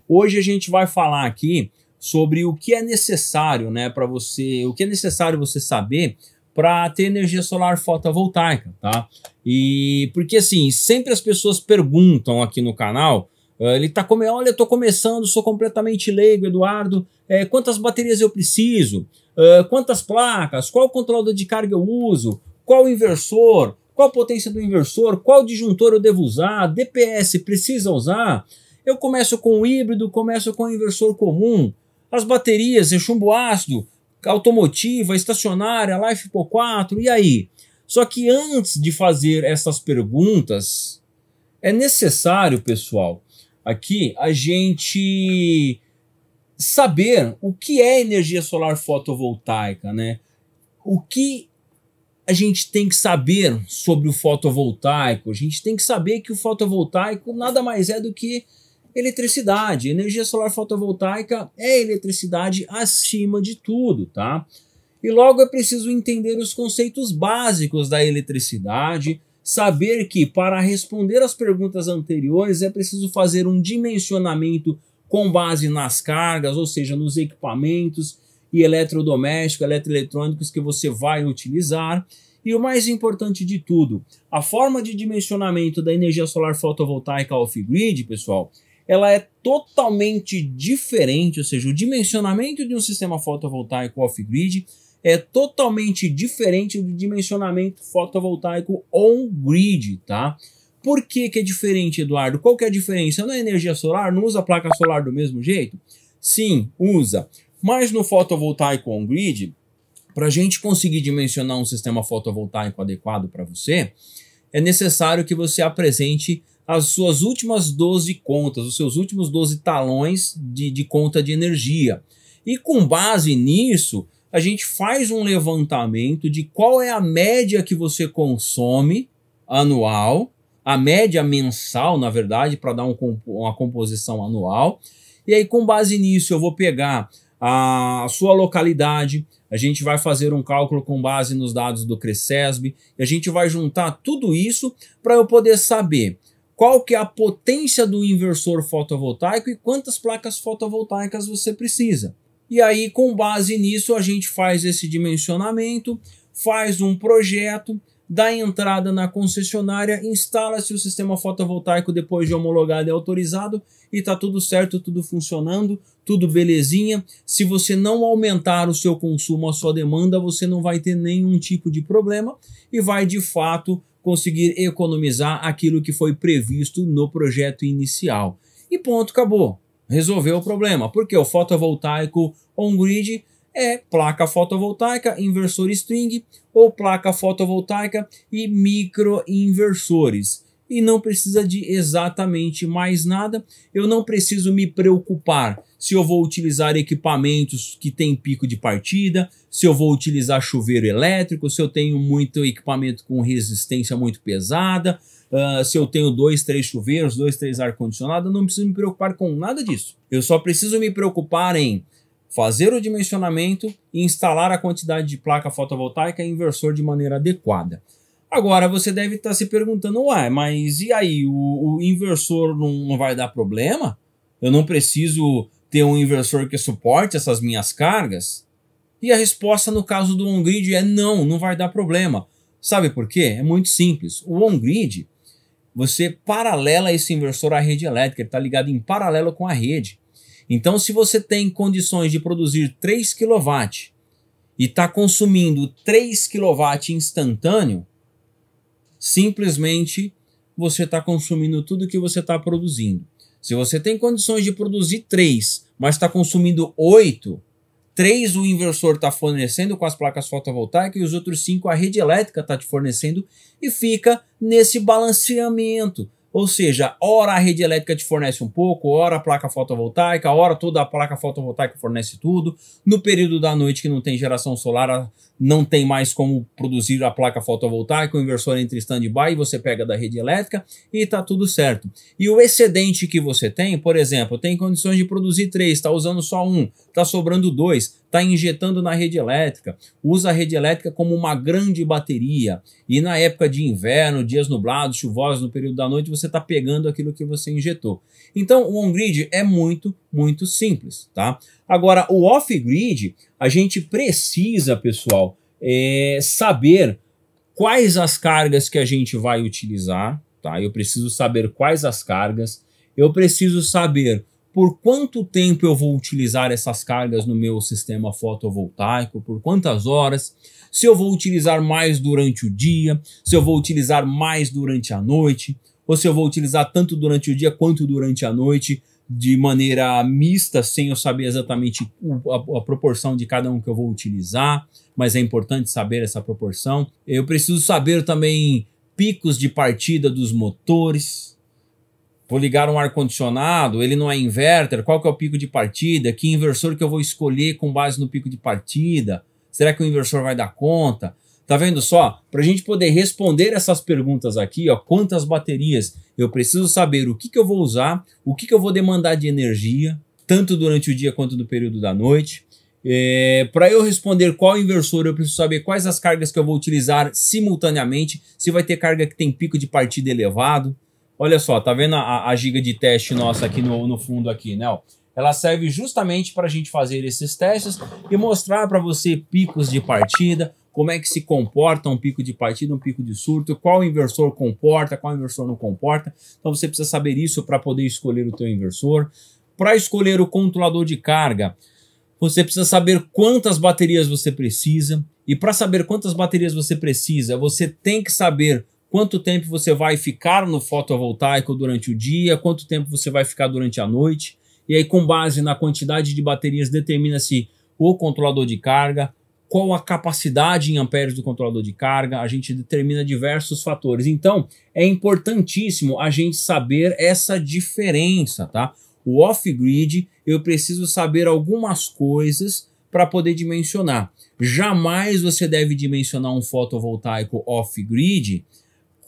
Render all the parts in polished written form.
Hoje a gente vai falar aqui sobre o que é necessário, né, para você, o que é necessário você saber para ter energia solar fotovoltaica, tá? E porque assim, sempre as pessoas perguntam aqui no canal, ele tá como, olha, eu tô começando, sou completamente leigo, Eduardo, quantas baterias eu preciso? Quantas placas? Qual controlador de carga eu uso? Qual inversor? Qual a potência do inversor? Qual disjuntor eu devo usar? DPS precisa usar? Eu começo com o híbrido, começo com o inversor comum. As baterias, chumbo ácido, automotiva, estacionária, LiFePO4, e aí? Só que antes de fazer essas perguntas, é necessário, pessoal, aqui a gente saber o que é energia solar fotovoltaica, né? O que a gente tem que saber sobre o fotovoltaico? A gente tem que saber que o fotovoltaico nada mais é do que eletricidade. Energia solar fotovoltaica é eletricidade acima de tudo, tá? E logo é preciso entender os conceitos básicos da eletricidade, saber que para responder às perguntas anteriores é preciso fazer um dimensionamento com base nas cargas, ou seja, nos equipamentos e eletrodomésticos, eletroeletrônicos que você vai utilizar. E o mais importante de tudo, a forma de dimensionamento da energia solar fotovoltaica off-grid, pessoal, ela é totalmente diferente, ou seja, o dimensionamento de um sistema fotovoltaico off-grid é totalmente diferente do dimensionamento fotovoltaico on-grid, tá? Por que que é diferente, Eduardo? Qual que é a diferença? Na energia solar, não usa placa solar do mesmo jeito? Sim, usa. Mas no fotovoltaico on-grid, para a gente conseguir dimensionar um sistema fotovoltaico adequado para você, é necessário que você apresente as suas últimas 12 contas, os seus últimos 12 talões de conta de energia. E com base nisso, a gente faz um levantamento de qual é a média que você consome anual, a média mensal, na verdade, para dar uma composição anual. E aí, com base nisso, eu vou pegar a sua localidade, a gente vai fazer um cálculo com base nos dados do CRECESB, e a gente vai juntar tudo isso para eu poder saber qual que é a potência do inversor fotovoltaico e quantas placas fotovoltaicas você precisa. E aí, com base nisso, a gente faz esse dimensionamento, faz um projeto, dá entrada na concessionária, instala-se o sistema fotovoltaico depois de homologado e autorizado e está tudo certo, tudo funcionando, tudo belezinha. Se você não aumentar o seu consumo, a sua demanda, você não vai ter nenhum tipo de problema e vai de fato conseguir economizar aquilo que foi previsto no projeto inicial. E ponto, acabou. Resolveu o problema, porque o fotovoltaico on-grid é placa fotovoltaica, inversor string ou placa fotovoltaica e microinversores. E não precisa de exatamente mais nada. Eu não preciso me preocupar se eu vou utilizar equipamentos que têm pico de partida, se eu vou utilizar chuveiro elétrico, se eu tenho muito equipamento com resistência muito pesada, se eu tenho 2, 3 chuveiros, 2, 3 ar-condicionado, não preciso me preocupar com nada disso. Eu só preciso me preocupar em fazer o dimensionamento e instalar a quantidade de placa fotovoltaica e inversor de maneira adequada. Agora você deve estar se perguntando, uai, mas e aí, o inversor não vai dar problema? Eu não preciso ter um inversor que suporte essas minhas cargas? E a resposta no caso do on-grid é não, não vai dar problema. Sabe por quê? É muito simples. O on-grid, você paralela esse inversor à rede elétrica, ele está ligado em paralelo com a rede. Então, se você tem condições de produzir 3 kW e está consumindo 3 kW instantâneo, simplesmente você está consumindo tudo que você está produzindo. Se você tem condições de produzir 3, mas está consumindo 8, 3 o inversor está fornecendo com as placas fotovoltaicas e os outros 5 a rede elétrica está te fornecendo e fica nesse balanceamento. Ou seja, ora a rede elétrica te fornece um pouco, ora a placa fotovoltaica, ora toda a placa fotovoltaica fornece tudo. No período da noite que não tem geração solar, não tem mais como produzir a placa fotovoltaica, o inversor entra em stand-by e você pega da rede elétrica e está tudo certo. E o excedente que você tem, por exemplo, tem condições de produzir 3, está usando só 1, está sobrando 2, está injetando na rede elétrica, usa a rede elétrica como uma grande bateria e na época de inverno, dias nublados, chuvosos, no período da noite, você está pegando aquilo que você injetou. Então o on-grid é muito simples, tá? Agora o off-grid, a gente precisa, pessoal, saber quais as cargas que a gente vai utilizar, tá? Eu preciso saber quais as cargas, eu preciso saber por quanto tempo eu vou utilizar essas cargas no meu sistema fotovoltaico, por quantas horas, se eu vou utilizar mais durante o dia, se eu vou utilizar mais durante a noite, ou se eu vou utilizar tanto durante o dia quanto durante a noite, de maneira mista, sem eu saber exatamente a proporção de cada um que eu vou utilizar, mas é importante saber essa proporção. Eu preciso saber também picos de partida dos motores. Vou ligar um ar-condicionado, ele não é inverter, qual que é o pico de partida? Que inversor que eu vou escolher com base no pico de partida? Será que o inversor vai dar conta? Tá vendo só? Para a gente poder responder essas perguntas aqui, ó, quantas baterias, eu preciso saber o que eu vou usar, o que eu vou demandar de energia, tanto durante o dia quanto no período da noite. Para eu responder qual inversor, eu preciso saber quais as cargas que eu vou utilizar simultaneamente, se vai ter carga que tem pico de partida elevado. Olha só, tá vendo a giga de teste nossa aqui no fundo aqui, né? Ó, ela serve justamente para a gente fazer esses testes e mostrar para você picos de partida, como é que se comporta um pico de partida, um pico de surto, qual inversor comporta, qual inversor não comporta. Então você precisa saber isso para poder escolher o teu inversor. Para escolher o controlador de carga, você precisa saber quantas baterias você precisa. E para saber quantas baterias você precisa, você tem que saber quanto tempo você vai ficar no fotovoltaico durante o dia, quanto tempo você vai ficar durante a noite. E aí, com base na quantidade de baterias, determina-se o controlador de carga, qual a capacidade em amperes do controlador de carga, a gente determina diversos fatores. Então, é importantíssimo a gente saber essa diferença, tá? O off-grid, eu preciso saber algumas coisas para poder dimensionar. Jamais você deve dimensionar um fotovoltaico off-grid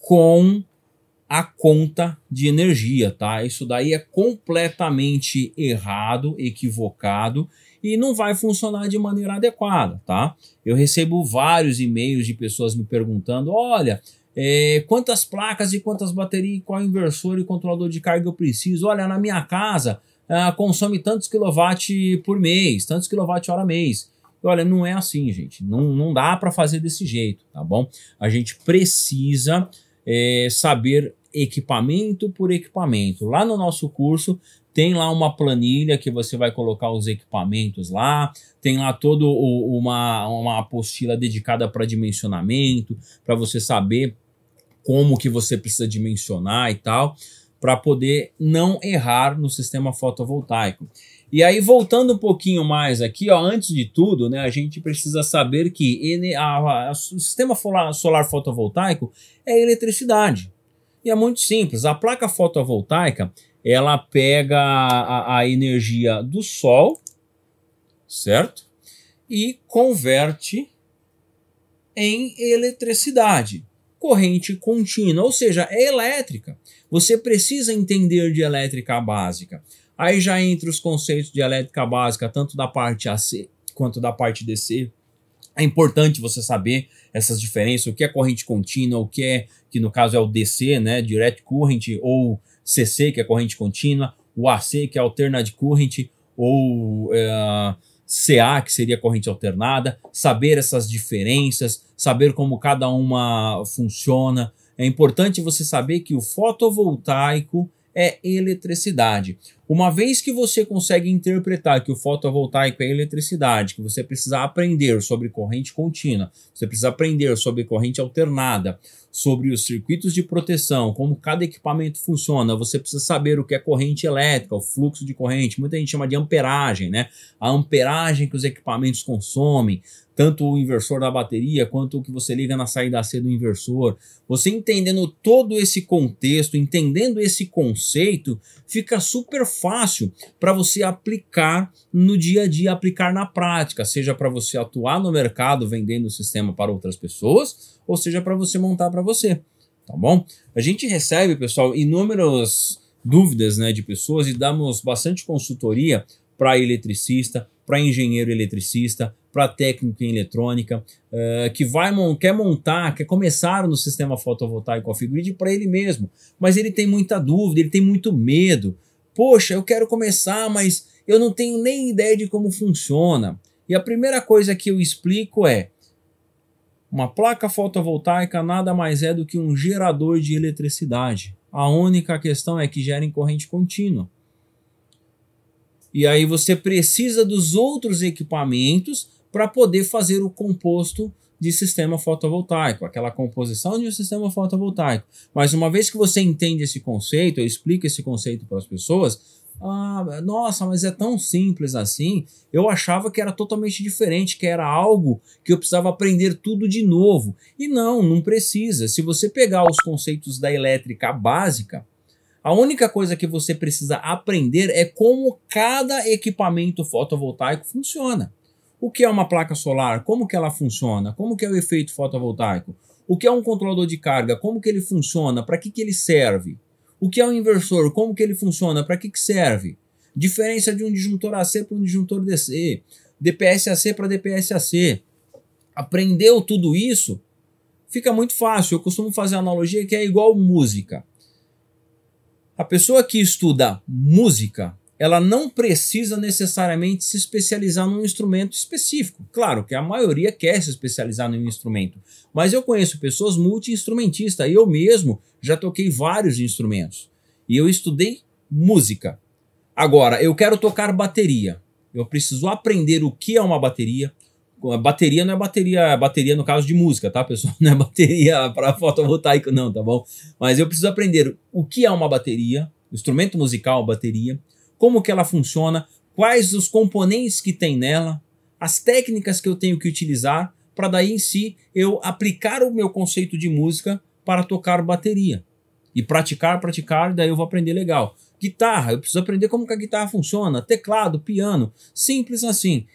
com a conta de energia, tá? Isso daí é completamente errado, equivocado e não vai funcionar de maneira adequada, tá? Eu recebo vários e-mails de pessoas me perguntando, olha, quantas placas e quantas baterias, qual inversor e controlador de carga eu preciso? Olha, na minha casa consome tantos quilowatt por mês, tantos quilowatt-hora mês. Olha, não é assim, gente. Não dá para fazer desse jeito, tá bom? A gente precisa saber equipamento por equipamento. Lá no nosso curso tem lá uma planilha que você vai colocar os equipamentos lá, tem lá toda uma apostila dedicada para dimensionamento, para você saber como que você precisa dimensionar e tal, para poder não errar no sistema fotovoltaico. E aí, voltando um pouquinho mais aqui, ó, antes de tudo, né, a gente precisa saber que o sistema solar fotovoltaico é eletricidade. E é muito simples, a placa fotovoltaica, ela pega a energia do sol, certo? E converte em eletricidade, corrente contínua, ou seja, é elétrica. Você precisa entender de elétrica básica. Aí já entre os conceitos de elétrica básica, tanto da parte AC quanto da parte DC, é importante você saber essas diferenças, o que é corrente contínua, o que no caso é o DC, né, Direct Current, ou CC, que é corrente contínua, o AC, que é Alternate Current, ou CA, que seria corrente alternada, saber essas diferenças, saber como cada uma funciona. É importante você saber que o fotovoltaico é eletricidade. Uma vez que você consegue interpretar que o fotovoltaico é eletricidade, que você precisa aprender sobre corrente contínua, você precisa aprender sobre corrente alternada, sobre os circuitos de proteção, como cada equipamento funciona. Você precisa saber o que é corrente elétrica, o fluxo de corrente, muita gente chama de amperagem, né? A amperagem que os equipamentos consomem, tanto o inversor da bateria quanto o que você liga na saída AC do inversor. Você entendendo todo esse contexto, entendendo esse conceito, fica super fácil para você aplicar no dia a dia, aplicar na prática, seja para você atuar no mercado vendendo o sistema para outras pessoas, ou seja para você montar para você, tá bom? A gente recebe, pessoal, inúmeras dúvidas, né, de pessoas e damos bastante consultoria para eletricista, para engenheiro eletricista, para técnico em eletrônica, que quer montar, quer começar no sistema fotovoltaico off-grid para ele mesmo, mas ele tem muita dúvida, ele tem muito medo. Poxa, eu quero começar, mas eu não tenho nem ideia de como funciona. E a primeira coisa que eu explico é: uma placa fotovoltaica nada mais é do que um gerador de eletricidade. A única questão é que gera em corrente contínua. E aí você precisa dos outros equipamentos para poder fazer o composto de sistema fotovoltaico, aquela composição de um sistema fotovoltaico. Mas uma vez que você entende esse conceito, eu explico esse conceito para as pessoas, nossa, mas é tão simples assim, eu achava que era totalmente diferente, que era algo que eu precisava aprender tudo de novo. E não precisa. Se você pegar os conceitos da elétrica básica, a única coisa que você precisa aprender é como cada equipamento fotovoltaico funciona. O que é uma placa solar? Como que ela funciona? Como que é o efeito fotovoltaico? O que é um controlador de carga? Como que ele funciona? Para que ele serve? O que é um inversor? Como que ele funciona? Para que serve? Diferença de um disjuntor AC para um disjuntor DC. DPS-AC para DPS-AC. Aprendeu tudo isso? Fica muito fácil. Eu costumo fazer a analogia que é igual música. A pessoa que estuda música, ela não precisa necessariamente se especializar num instrumento específico. Claro que a maioria quer se especializar num instrumento, mas eu conheço pessoas multi-instrumentistas e eu mesmo já toquei vários instrumentos. E eu estudei música. Agora, eu quero tocar bateria. Eu preciso aprender o que é uma bateria. Bateria não é bateria no caso de música, tá, pessoal? Não é bateria para fotovoltaico não, tá bom? Mas eu preciso aprender o que é uma bateria, o instrumento musical, bateria, como que ela funciona, quais os componentes que tem nela, as técnicas que eu tenho que utilizar para daí em si eu aplicar o meu conceito de música para tocar bateria. E praticar, daí eu vou aprender legal. Guitarra, eu preciso aprender como que a guitarra funciona, teclado, piano, simples assim.